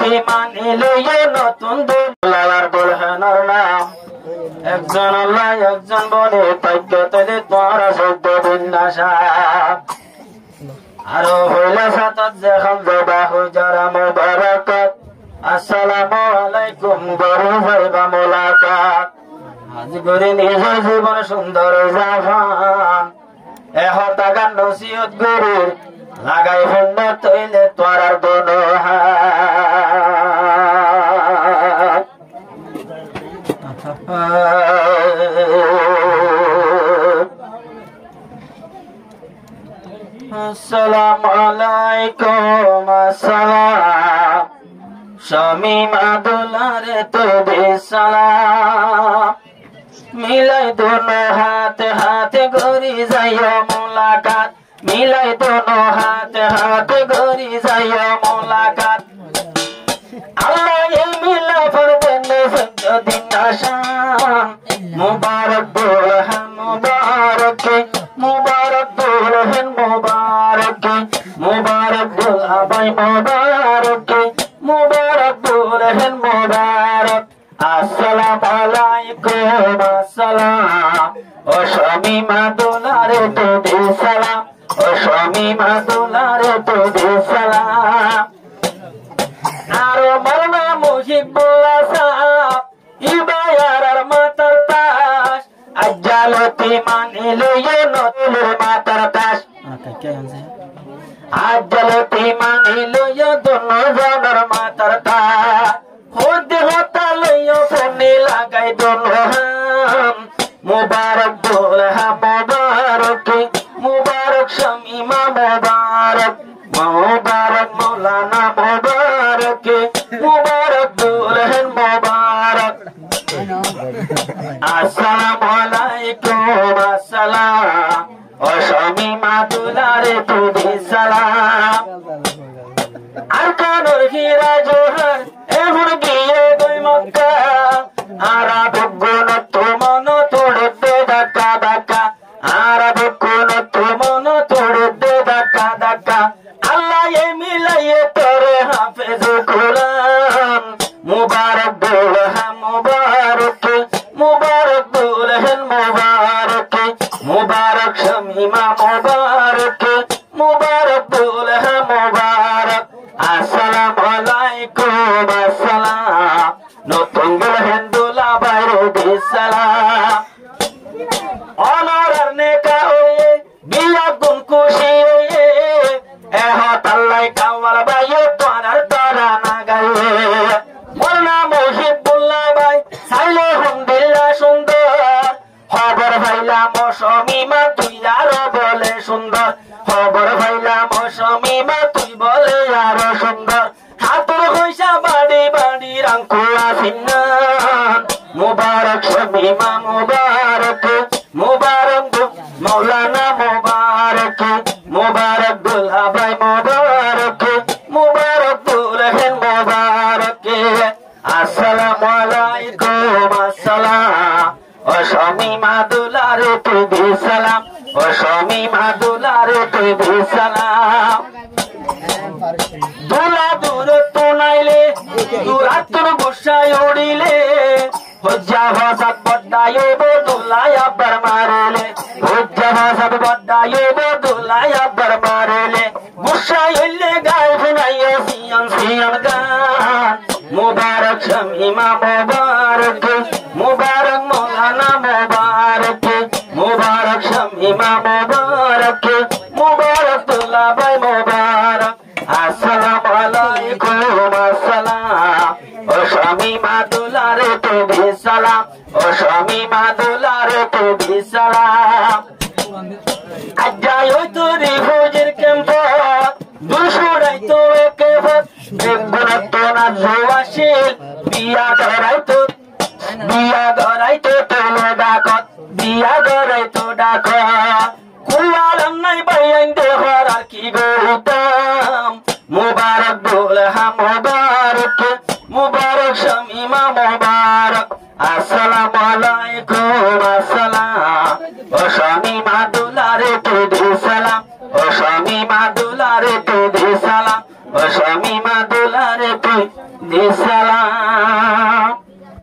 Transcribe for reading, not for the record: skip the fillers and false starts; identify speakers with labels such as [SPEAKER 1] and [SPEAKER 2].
[SPEAKER 1] আজ্জালতি মানিলে নতুন দুলার দুলহানার নাম একজন আল্লাহ একজন বলে তৈক্য তৈরি তোমরা সদ্য বিন্যাসা আরো হইলে সাতত যেখান জবা হই যারা মোবারকত আসসালামু আলাইকুম গরু যাইবা মোলাকাত আজ গরি নিজের জীবন সুন্দর জাফান এহতা গান নসিহত গরুর লাগাই ফন্ড তৈলে তোরার দোনো আসসালামু আলাইকুম আসসালাম শামিমা দুলারে তোবে সালাম মিলাই দোনো হাতে হাতে গরি যাইও মোলাকাত মিলাই দোনো হাতে হাতে গরি যাইও মোলাকাত আল্লাহ এই মিলা ফরবেন দিন আসাম মুবারক দুলহান মুবারক মুবারক দুলহান মুবারক মুবারক দুলাভাই মুবারক মুবারক দুলহান মুবারক আসসালামু আলাইকুম আসসালাম ও শামিমা দুলারে তোবে সালাম ও শামিমা দুলারে তোবে সালাম আরো মাওলানা মুহিবুল্লাহ সাহেব ইবায়ার মাতার তাস আজ্জালতি মানিলে নতুলের মাতার তাস আজ্জালতি মানিলে দোনো জনের মাতার তাস খুদ হতা লইও ফোনে লাগাই দোনো হাম মুবারক দুলহা মুবারক মুবারক শামিমা মুবারক মুবারক মৌলানা মুবারক মুবারক দুলহান মুবারক আসসালামু আলাইকুম আসসালাম ও শামিমা দুলারে তোবে সালাম আর কানোর হীরা জোহর এখন গিয়ে গই মক্কা আরব গুণ মন তোড়ে দে ধাক্কা ধাক্কা আরব গুণ মন তোড়ে দে ধাক্কা ধাক্কা আল্লাহ এ মিলাইয়ে তোরে হাফেজ কুরআন মুবারক দুলহা মুবারক মুবারক দুলহান মুবারক মুবারক শামিমা মুবারক মুবারক দুলহা মুবারক আসসালামু আলাইকুম আসসালাম নতুন দুলহান দুলাভাই রবি সালাম অনরার নেকা হয়ে বিয়া গুন খুশি হয়ে এহত আল্লাহ কাওয়াল ভাইয়ে তোরার তোরা না গায়ে মোল্লা মুহিবুল্লাহ ভাই সাইলে হুমদিল্লা সুন্দর খবর ভাইলাম শামিমা তুই আরো বলে সুন্দর খবর ভাইলাম শামিমা তুই বলে আরো সুন্দর হাতুর হইসা বাড়ি বাড়ি রাঙ্কুয়া ফিন্নান মুবারক শামিমা মুবারক মুবারক মৌলানা মুবারক মুবারক দুলাভাই মুবারক মুবারক দুলহান মুবারক আসসালামু আলাইকুম আসসালাম ও শামিমা দুলারে তোবে সালাম ও শামিমা দুলারে তোবে সালাম দুলা দূর তো নাইলে দূরাত্তর গুসায় উড়িলে হজ্জা ভাষাত বড্ডায় দুলাই আব্বার মারলে হজ্জা ভাষাত বড্ডায় দুলাই আব্বার মারলে গুসায় হইলে গায়ে শুনাইয়ে সিয়ান সিয়ান গান মুবারক শামিমা মুবারক মুবারক মৌলানা মুবারক মুবারক শামিমা মুবারক মুবারক দুলাভাই মুবারক আসসালামু আলাইকুম আসসালাম ও শামিমা দুলারে তোবে সালাম ও শামিমা দুলারে তোবে সালাম আজ্জাই ওই তোরে ফৌজের ক্যাম্পত দুশোরাই তো একে ভত দেখবন তো না জোয়াশিল বিয়া ধরাই তো তোলো ডাকত বিয়া ধরাই তো ডাক কুলালাম নাই বাইন দেহর আর কি গৌতম মুবারক দুলহা মুবারক মুবারক শামিমা মুবারক আসসালামু আলাইকুম আসসালাম ও শামিমা দুলারে তোবে সালাম ও শামিমা দুলারে তোবে সালাম ও শামিমা দুলারে তুই দিসালাম